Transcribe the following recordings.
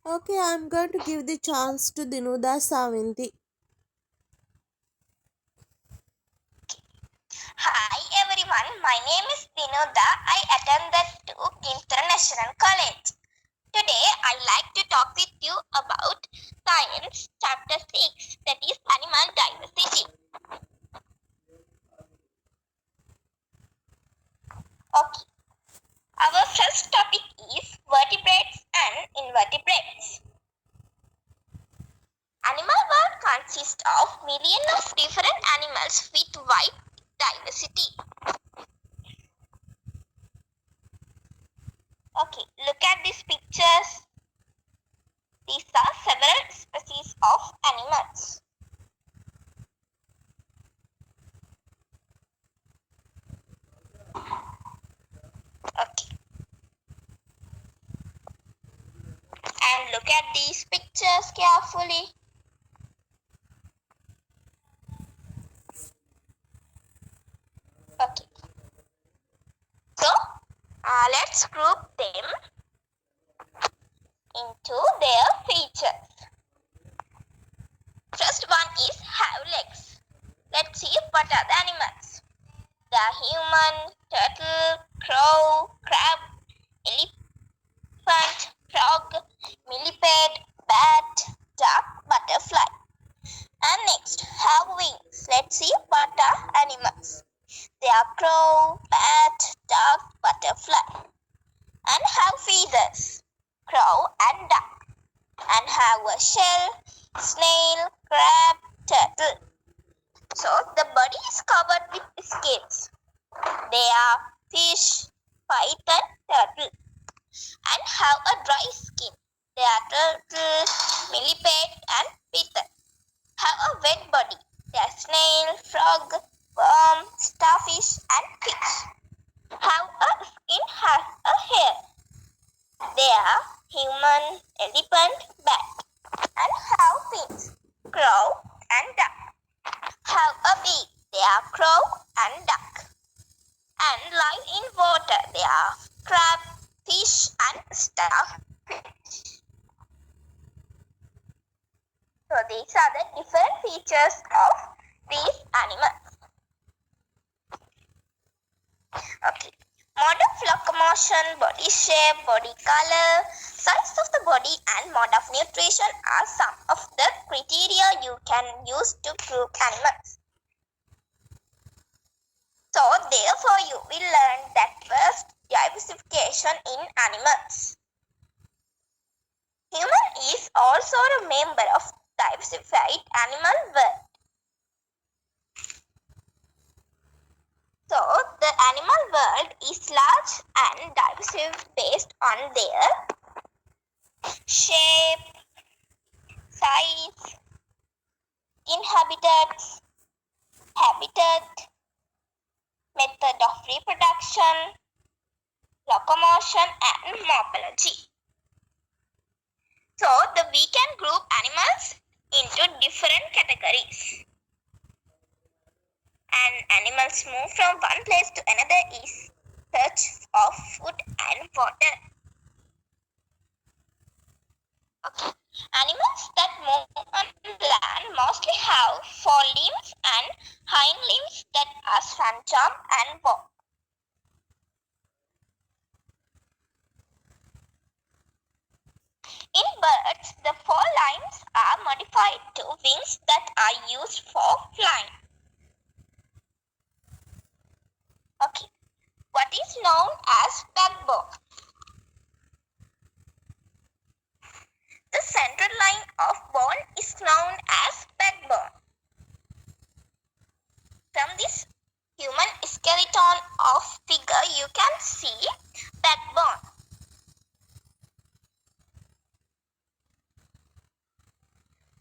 Okay, I'm going to give the chance to Dinuda Savinti. Hi everyone, my name is Dinoda. I attended to International College. Today I like to talk with you about Science Chapter 6, that is Animal Diversity. Okay, our first topic is vertebrates and invertebrates. Animal world consists of millions of different animals with wide diversity. Okay, look at these pictures. These are several species of animals. Okay, and look at these pictures carefully. Okay, so let's group them into their features. First one is have legs. Let's see what are the animals. They are human, turtle, crow, crab, elephant, frog, millipede, bat, duck, butterfly. And next, have wings. Let's see what are animals. They are crow, bat, duck, butterfly. And have feathers. Crow and duck. And have a shell, snail, crab, turtle. So the body is covered with scales. They are fish, python, turtle. And have a dry skin. They are turtle, millipede and python. Have a wet body. They are snail, frog, worm, starfish and fish. Have a skin has a hair. They are human, elephant, bat. And have fins. Crow and duck. Have a beak. They are crow and duck. And live in water. They are crab, fish and starfish. So these are the different features of these animals. Okay. Mode of locomotion, body shape, body color, size of the body and mode of nutrition are some of the criteria you can use to group animals. So therefore you will learn that first diversification in animals. Human is also a member of diversified animal world. So the animal world is large and diverse based on their shape, size, inhabitants, habitat, method of reproduction, locomotion and morphology. So we can group animals into different categories. And animals move from one place to another is search of food and water. Okay. Animals that move on land mostly have forelimbs and hind limbs that are sun jump and walk. In birds, the forelimbs are modified to wings that are used for flying. Okay. What is known as backbone? The central line of bone is known as backbone. From this human skeleton of figure, you can see backbone.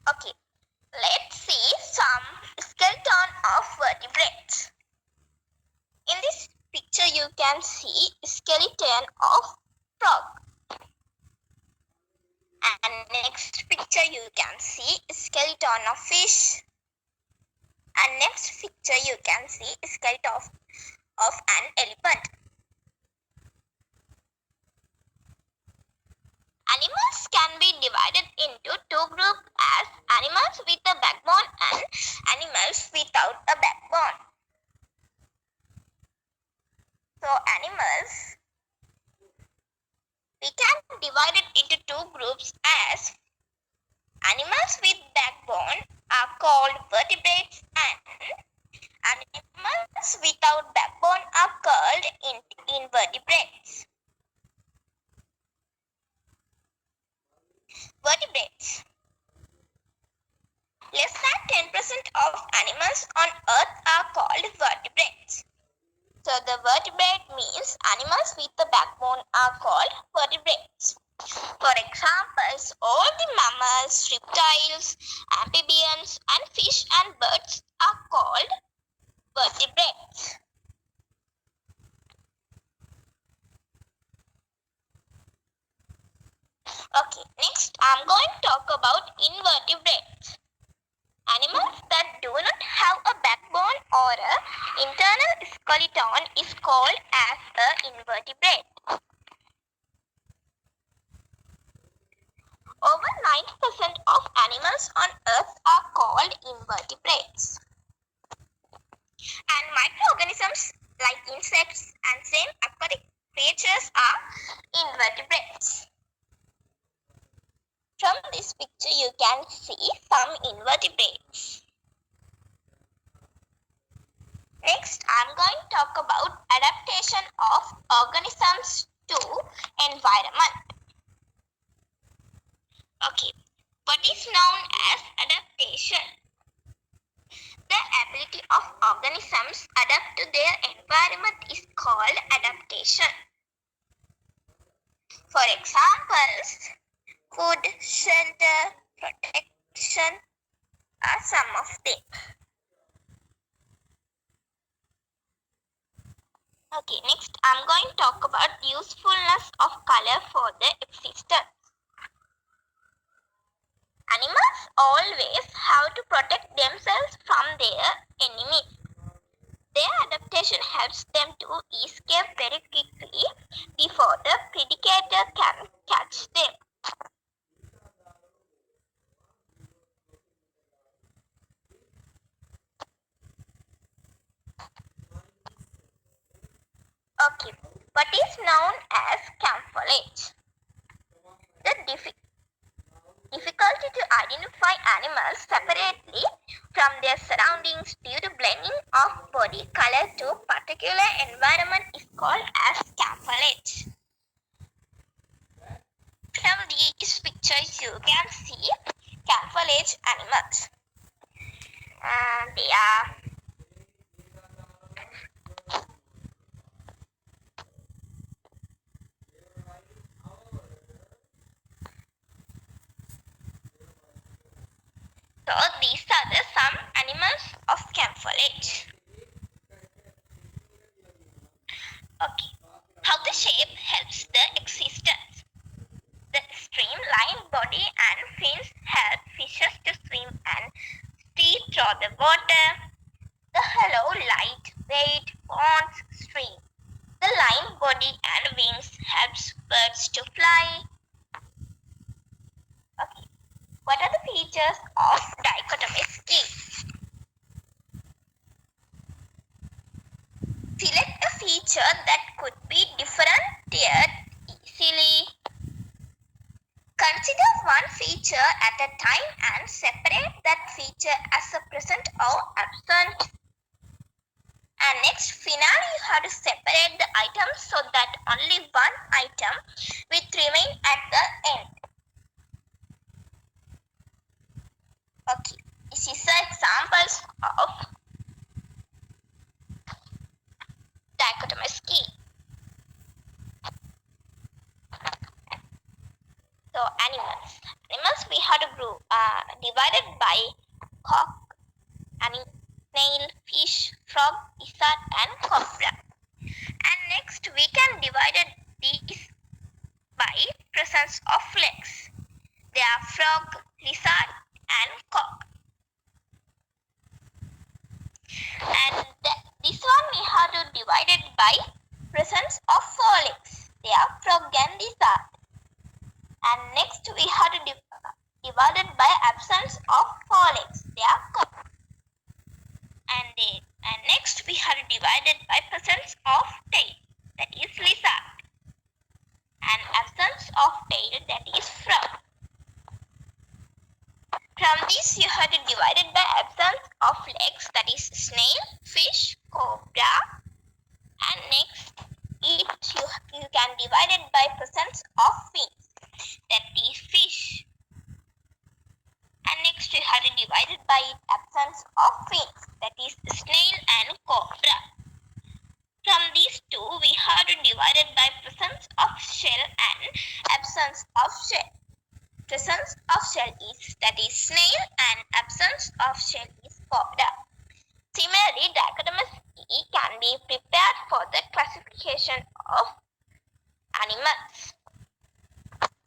Okay, let's see some skeleton of vertebrates. In this picture, you can see skeleton of frog. And next picture, you can see skeleton of fish. And next picture, you can see skeleton of an elephant. Animals can can be divided into two groups as animals with a backbone and animals without a backbone. So animals, we can divide it into two groups as animals with backbone are called vertebrates and animals without backbone are called invertebrates. Vertebrates. Less than 10% of animals on Earth are called vertebrates. So the vertebrate means animals with a backbone are called vertebrates. For examples, all the mammals, reptiles, amphibians, and fish and birds are called vertebrates. Okay, next I'm going to talk about invertebrates. Animals that do not have a backbone or an internal skeleton is called as an invertebrate. Over 90% of animals on Earth are called invertebrates. And microorganisms like insects and same aquatic creatures are invertebrates. From this picture you can see some invertebrates. Next, I'm going to talk about adaptation of organisms to environment. Okay, what is known as adaptation? The ability of organisms adapt to their environment is called adaptation. For examples, food, shelter, protection are some of them. Okay, next I'm going to talk about usefulness of color for the existence. Animals always have to protect themselves from their enemies. Their adaptation helps them to escape very quickly before the predator can catch them. Okay, what is known as camouflage? The difficulty to identify animals separately from their surroundings due to blending of body color to particular environment is called as camouflage. From these pictures you can see camouflage animals. They are So these are the some animals of camouflage. Okay, how the shape helps the existence. The streamlined body and fins help fishes to swim and steer through the water. The hollow, lightweight ponds stream. The lined body and wings helps birds to fly. Okay, what are the features of dichotomous key? Select a feature that could be differentiated easily. Consider one feature at a time and separate that feature as a present or absent. And next, finally, you have to separate the items so that only one item will remain at the end. Okay, this is the examples of dichotomous key. So animals we have to group divided by cock, snail, fish, frog, lizard and cobra. And next we can divide these by presence of legs. They are frog, lizard and cock. And this one we have to divide it by presence of four legs. They are frog and lizard. And next we have to divide it by absence of forex. They are common. And next we have to divide it by presence of tail. That is lizard. And absence of tail. That is frog. From this you have to divide it by absence of legs. That is snail, fish, cobra. And next you can divide it by presence of fins. That is fish. And next we have to divide it by absence of fins. That is snail and cobra. From these two we have to divide it by presence of shell and absence of shell. Presence of shell is that is snail and absence of shell is cobra. Similarly, dichotomous key can be prepared for the classification of animals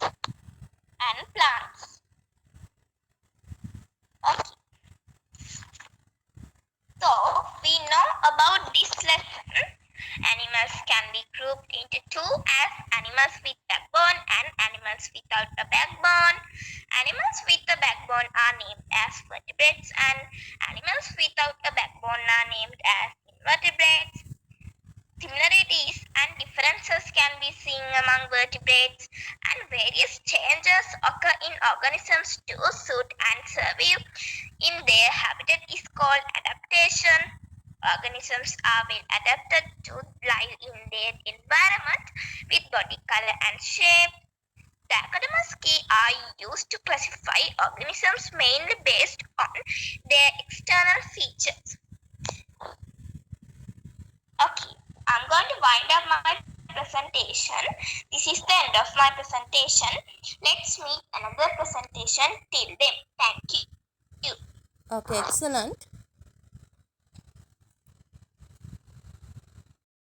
and plants. Okay. So, we know about this lesson. Animals can be grouped into two as animals with backbone and animals without a backbone. Animals with a backbone are named as vertebrates and animals without a backbone are named as invertebrates. Similarities and differences can be seen among vertebrates, and various changes occur in organisms to suit and survive in their habitat is called adaptation. Organisms are well adapted to live in their environment with body color and shape. Dichotomous key are used to classify organisms mainly based on their external features. Okay, I'm going to wind up my presentation. This is the end of my presentation. Let's meet another presentation till then. Thank you. Okay, excellent.